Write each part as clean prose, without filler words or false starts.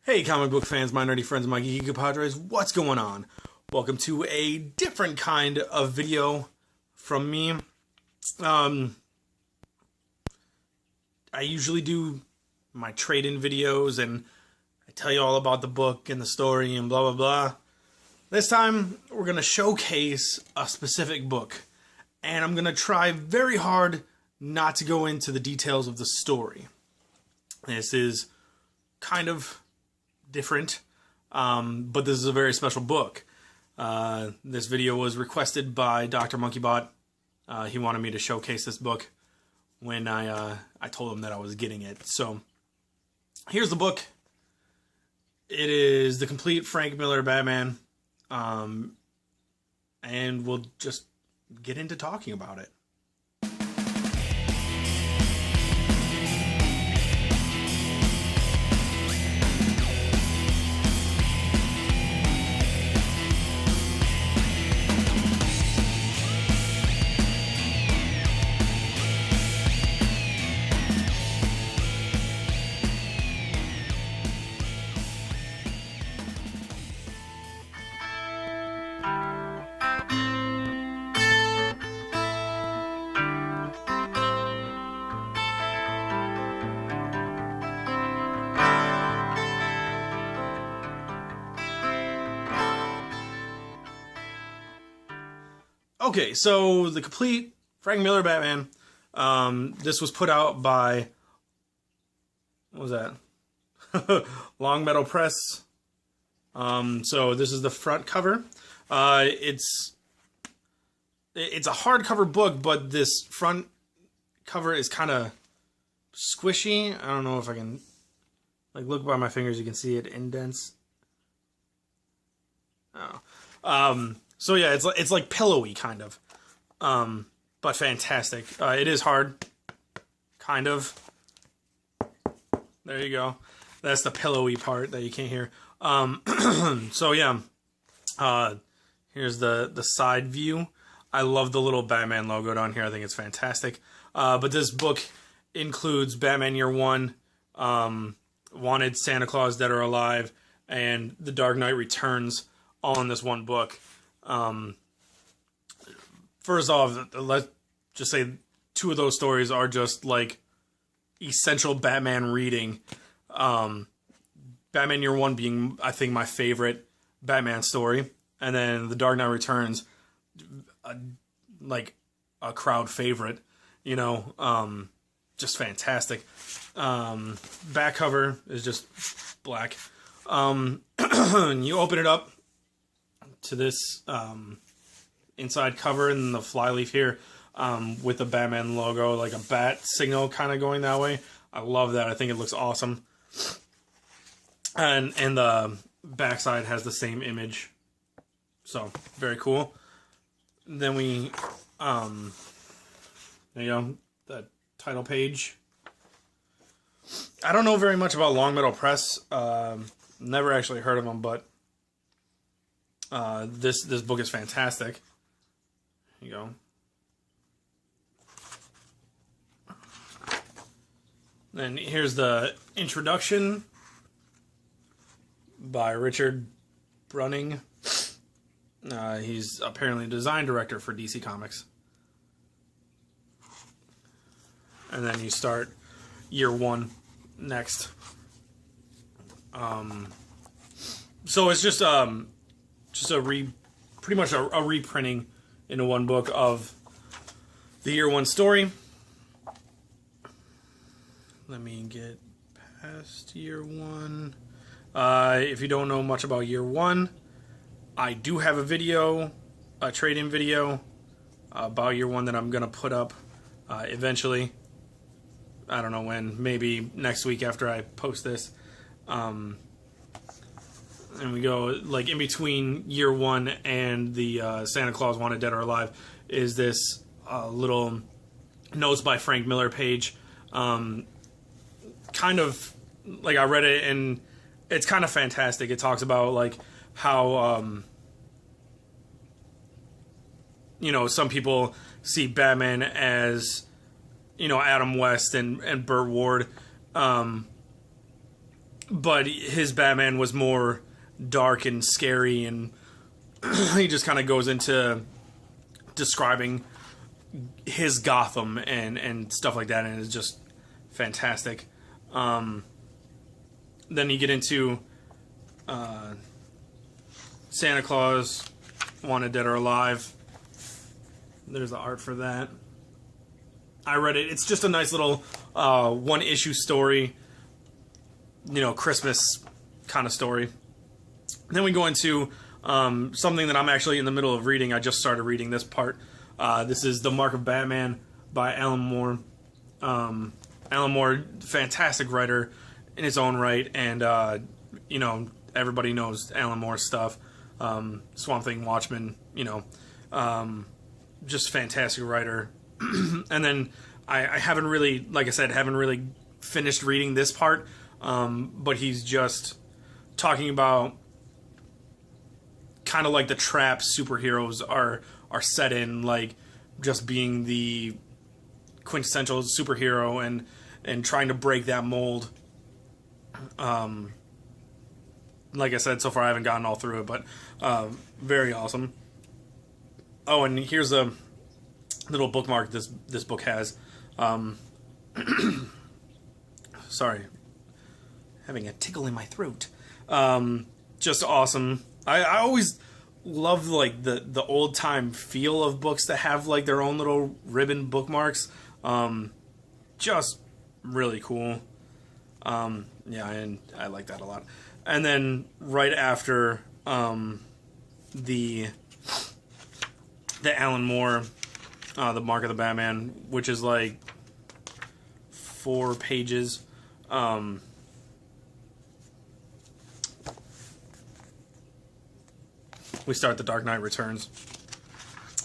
Hey comic book fans, my nerdy friends, my geeky compadres, what's going on? Welcome to a different kind of video from me. I usually do my trade-in videos and I tell you all about the book and the story and blah blah blah. This time we're going to showcase a specific book and I'm going to try very hard not to go into the details of the story. This is kind of different, but this is a very special book. This video was requested by Dr. Monkeybot. He wanted me to showcase this book when I told him that I was getting it. So here's the book. It is the complete Frank Miller Batman, and we'll just get into talking about it. Okay, so the complete Frank Miller Batman, this was put out by, what was that? Long Meadow Press. So this is the front cover. It's a hardcover book, but this front cover is kind of squishy. I don't know if I can, like, look by my fingers, you can see it indents. Oh. So yeah, it's like pillowy kind of, but fantastic. It is hard, kind of. There you go. That's the pillowy part that you can't hear. So yeah, here's the side view. I love the little Batman logo down here. I think it's fantastic. But this book includes Batman Year One, Wanted, Santa Claus, Dead or Alive, and The Dark Knight Returns all in this one book. First off, let's just say two of those stories are just like essential Batman reading. Batman Year One being, I think, my favorite Batman story, and then The Dark Knight Returns, like a crowd favorite, you know, just fantastic. Back cover is just black. You open it up to this inside cover and the flyleaf here with the Batman logo, like a bat signal kind of going that way. I love that. I think it looks awesome. And the backside has the same image. So, very cool. Then we, there you go, the title page. I don't know very much about Long Meadow Press. Never actually heard of them, but this book is fantastic. Here you go. Then here's the introduction by Richard Brunning. He's apparently a design director for DC Comics. And then you start Year One next. So it's just pretty much a reprinting into one book of the Year One story. Let me get past Year One. If you don't know much about Year One, I do have a video, a trade-in video about Year One that I'm gonna put up eventually. I don't know when, maybe next week after I post this. And we go, like, in between Year One and the Santa Claus Wanted, Dead or Alive is this little Notes by Frank Miller page. Kind of, like, I read it and it's kind of fantastic. It talks about, like, how, you know, some people see Batman as, you know, Adam West and Burt Ward. but his Batman was more dark and scary, and he just kind of goes into describing his Gotham and stuff like that, and it's just fantastic. Then you get into Santa Claus, Wanted Dead or Alive. There's the art for that. I read it. It's just a nice little one-issue story, you know, Christmas kind of story. Then we go into something that I'm actually in the middle of reading. I just started reading this part. This is The Mark of Batman by Alan Moore. Alan Moore, fantastic writer in his own right, and you know, everybody knows Alan Moore's stuff. Swamp Thing, Watchmen, you know, just fantastic writer. And then I haven't really, like I said, haven't really finished reading this part, but he's just talking about kind of like the trap superheroes are set in, like just being the quintessential superhero and trying to break that mold. Like I said, so far I haven't gotten all through it, but very awesome. Oh, and here's a little bookmark this book has. Sorry, having a tickle in my throat. Just awesome. I always love like the old time feel of books that have like their own little ribbon bookmarks. Just really cool. Yeah, and I like that a lot. And then right after the Alan Moore, The Mark of the Batman, which is like 4 pages. We start The Dark Knight Returns.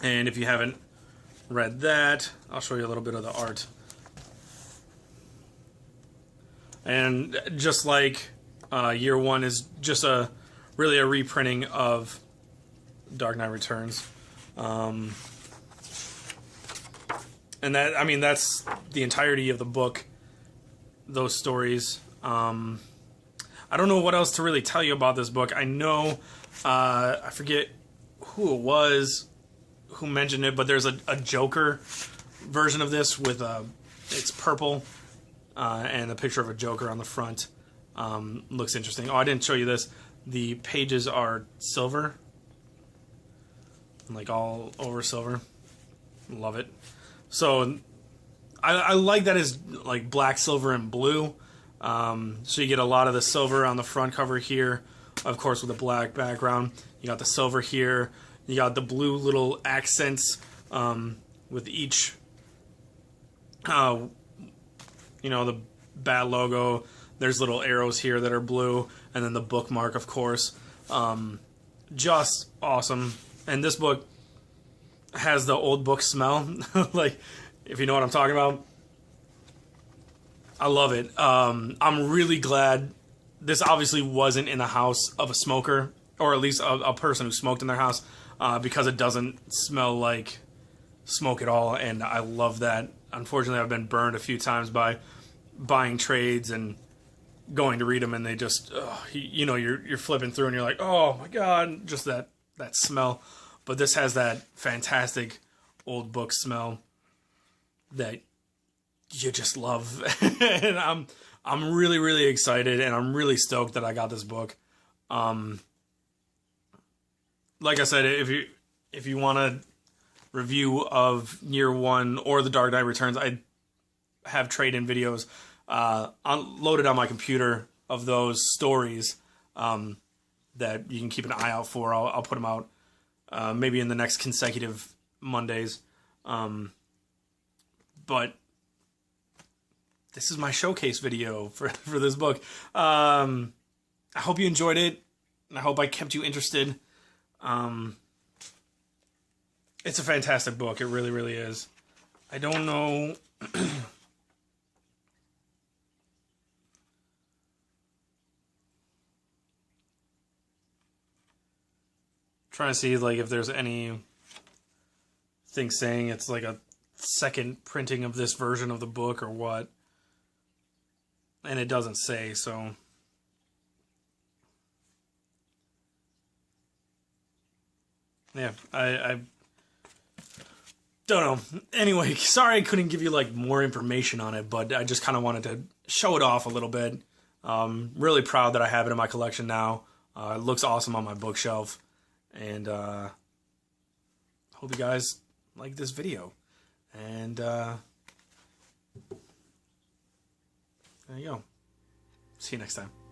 And if you haven't read that, I'll show you a little bit of the art. And just like Year One is just really a reprinting of Dark Knight Returns. And that, I mean, that's the entirety of the book, those stories. I don't know what else to really tell you about this book. I know, I forget who it was who mentioned it, but there's a Joker version of this with it's purple and a picture of a Joker on the front. Looks interesting. Oh, I didn't show you this. The pages are silver, like all over silver. Love it. So I like that it's like black, silver, and blue. So you get a lot of the silver on the front cover here, of course, with a black background. You got the silver here. You got the blue little accents with each, you know, the bat logo. There's little arrows here that are blue, and then the bookmark, of course. Just awesome. And this book has the old book smell, like, if you know what I'm talking about. I love it. I'm really glad this obviously wasn't in the house of a smoker, or at least a person who smoked in their house, because it doesn't smell like smoke at all, and I love that. Unfortunately, I've been burned a few times by buying trades and going to read them, and they just, you know, you're flipping through and you're like, oh my god, just that smell. But this has that fantastic old book smell that you just love. And I'm really, really excited, and I'm really stoked that I got this book. Like I said, if you want a review of Year One or The Dark Knight Returns, I have trade-in videos loaded on my computer of those stories that you can keep an eye out for. I'll put them out maybe in the next consecutive Mondays. But this is my showcase video for this book. I hope you enjoyed it, and I hope I kept you interested. It's a fantastic book. It really, really is. I don't know. Trying to see like if there's any thing saying it's like a second printing of this version of the book or what, and it doesn't say. So yeah, I don't know. Anyway, sorry I couldn't give you like more information on it, but I just kind of wanted to show it off a little bit. Really proud that I have it in my collection now. It looks awesome on my bookshelf, and hope you guys like this video. And there you go. See you next time.